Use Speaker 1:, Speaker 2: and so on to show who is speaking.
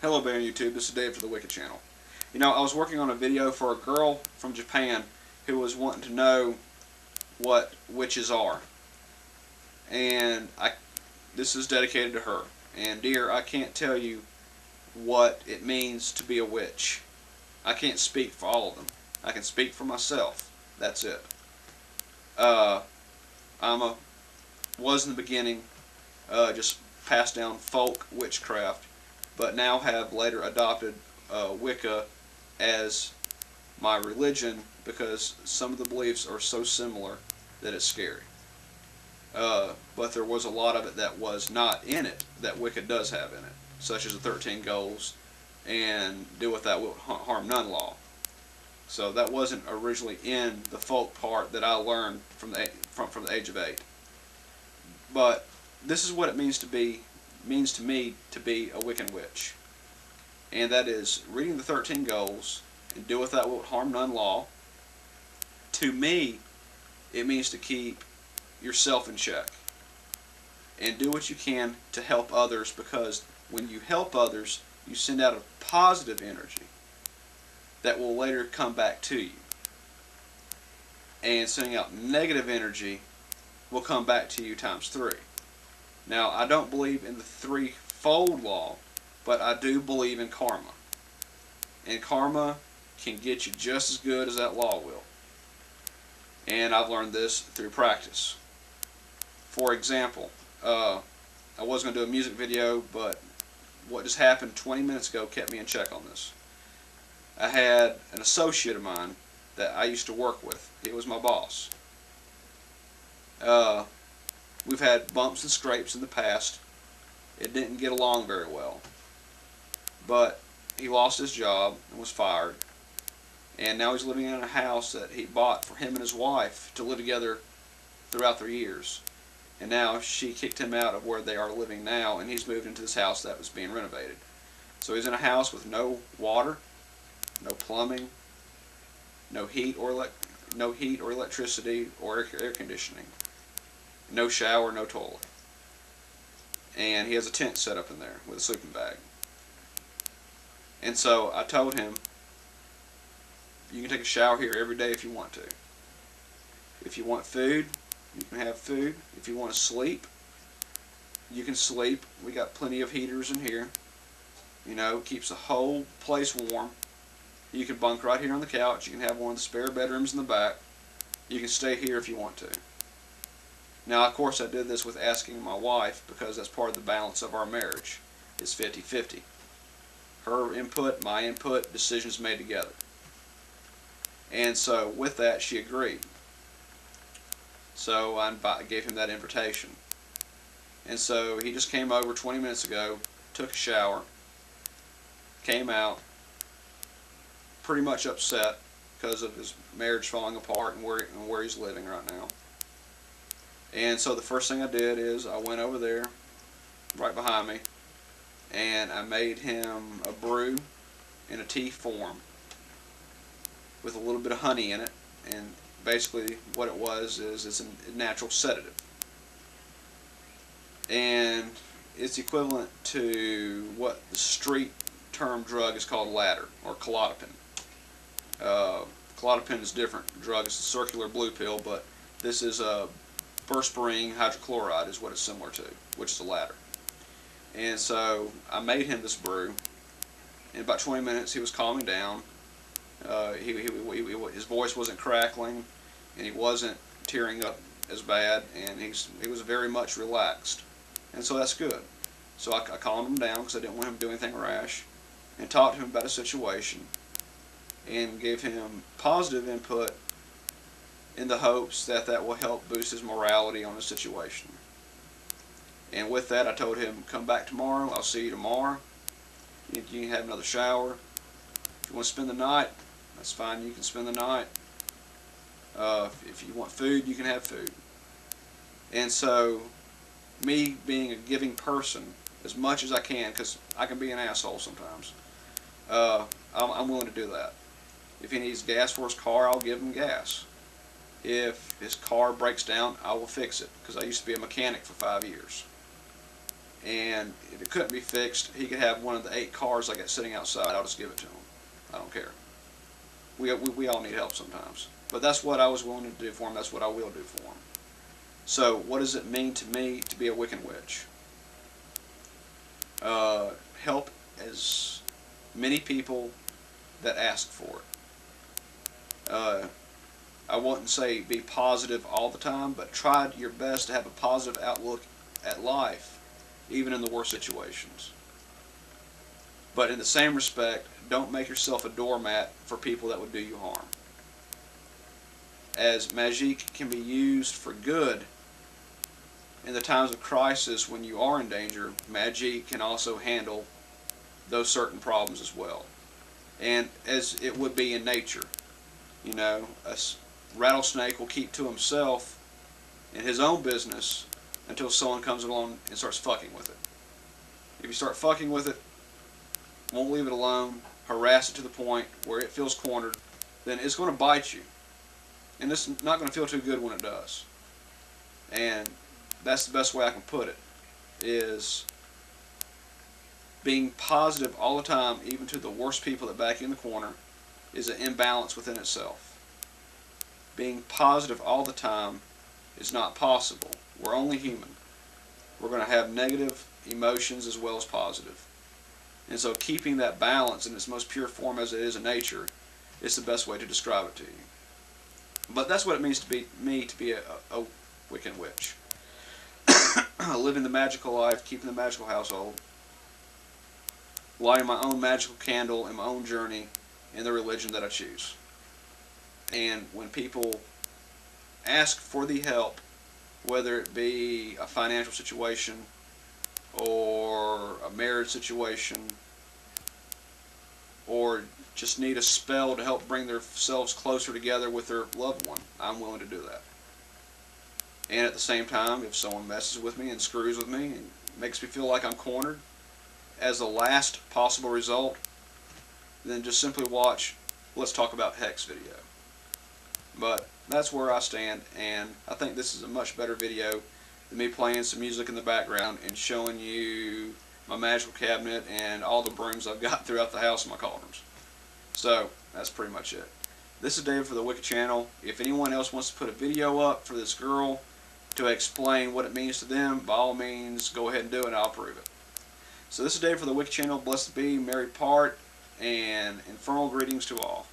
Speaker 1: Hello there YouTube, this is Dave for the Wicca channel. You know, I was working on a video for a girl from Japan who was wanting to know what witches are. And this is dedicated to her. And dear, I can't tell you what it means to be a witch. I can't speak for all of them. I can speak for myself. That's it. Was in the beginning just passed down folk witchcraft, but now have later adopted Wicca as my religion because some of the beliefs are so similar that it's scary. But there was a lot of it that was not in it that Wicca does have in it, such as the 13 goals and do what thou wilt harm none law. So that wasn't originally in the folk part that I learned from the age of 8. But this is what it means to me to be a Wiccan witch. And that is reading the 13 goals and do what thou wilt harm none law. To me, it means to keep yourself in check and do what you can to help others, because when you help others, you send out a positive energy that will later come back to you. And sending out negative energy will come back to you times 3. Now, I don't believe in the threefold law, but I do believe in karma. And karma can get you just as good as that law will. And I've learned this through practice. For example, I was going to do a music video, but what just happened 20 minutes ago kept me in check on this. I had an associate of mine that I used to work with. He was my boss. We've had bumps and scrapes in the past. It didn't get along very well. But he lost his job and was fired. And now he's living in a house that he bought for him and his wife to live together throughout their years. And now she kicked him out of where they are living now, and he's moved into this house that was being renovated. So he's in a house with no water, no plumbing, no heat or electricity or air conditioning, no shower, no toilet. And he has a tent set up in there with a sleeping bag. And so I told him, you can take a shower here every day if you want to. If you want food, you can have food. If you want to sleep, you can sleep. We got plenty of heaters in here. You know, keeps the whole place warm. You can bunk right here on the couch. You can have one of the spare bedrooms in the back. You can stay here if you want to. Now, of course, I did this with asking my wife, because that's part of the balance of our marriage. It's 50-50. Her input, my input, decisions made together. And so with that, she agreed. So I gave him that invitation. And so he just came over 20 minutes ago, took a shower, came out, pretty much upset because of his marriage falling apart and where he's living right now. And so the first thing I did is I went over there, right behind me, and I made him a brew in a tea form with a little bit of honey in it. And basically what it was is it's a natural sedative. And it's equivalent to what the street term drug is called ladder, or Klonopin. Klonopin is a different drug. It's a circular blue pill, but this is a berberine hydrochloride is what it's similar to, which is a ladder. And so I made him this brew. In about 20 minutes he was calming down. His voice wasn't crackling, and he wasn't tearing up as bad, and he was very much relaxed. And so that's good. So I calmed him down because I didn't want him to do anything rash, and talked to him about a situation, and gave him positive input in the hopes that that will help boost his morality on the situation. And with that, I told him, come back tomorrow, I'll see you tomorrow. You can have another shower. If you want to spend the night, that's fine, you can spend the night. If you want food, you can have food. And so, me being a giving person, as much as I can, because I can be an asshole sometimes, I'm willing to do that. If he needs gas for his car, I'll give him gas. If his car breaks down, I will fix it, because I used to be a mechanic for 5 years. and if it couldn't be fixed, he could have one of the 8 cars I got sitting outside. I'll just give it to him. I don't care. We all need help sometimes. But that's what I was willing to do for him. That's what I will do for him. So what does it mean to me to be a Wiccan witch? Help as many people that ask for it. I wouldn't say be positive all the time, but try your best to have a positive outlook at life, even in the worst situations. But in the same respect, don't make yourself a doormat for people that would do you harm. As magique can be used for good in the times of crisis when you are in danger, magique can also handle those certain problems as well. And as it would be in nature, you know, a rattlesnake will keep to himself in his own business until someone comes along and starts fucking with it. If you start fucking with it, won't leave it alone, harass it to the point where it feels cornered, then it's going to bite you. And it's not going to feel too good when it does. And that's the best way I can put it, is being positive all the time, even to the worst people that back you in the corner, is an imbalance within itself. Being positive all the time is not possible. We're only human. We're going to have negative emotions as well as positive. And so keeping that balance in its most pure form as it is in nature is the best way to describe it to you. But that's what it means to be a Wiccan witch. Living the magical life, keeping the magical household, lighting my own magical candle in my own journey in the religion that I choose. And when people ask for the help, whether it be a financial situation or a marriage situation, or just need a spell to help bring themselves closer together with their loved one, I'm willing to do that. And at the same time, if someone messes with me and screws with me and makes me feel like I'm cornered, as a last possible result, then just simply watch Let's Talk About Hex video. But that's where I stand, and I think this is a much better video than me playing some music in the background and showing you my magical cabinet and all the brooms I've got throughout the house and my cauldrons. So that's pretty much it. This is David for the Wicca channel. If anyone else wants to put a video up for this girl to explain what it means to them, by all means go ahead and do it and I'll approve it. So this is David for the Wicca channel. Blessed be, merry part, and infernal greetings to all.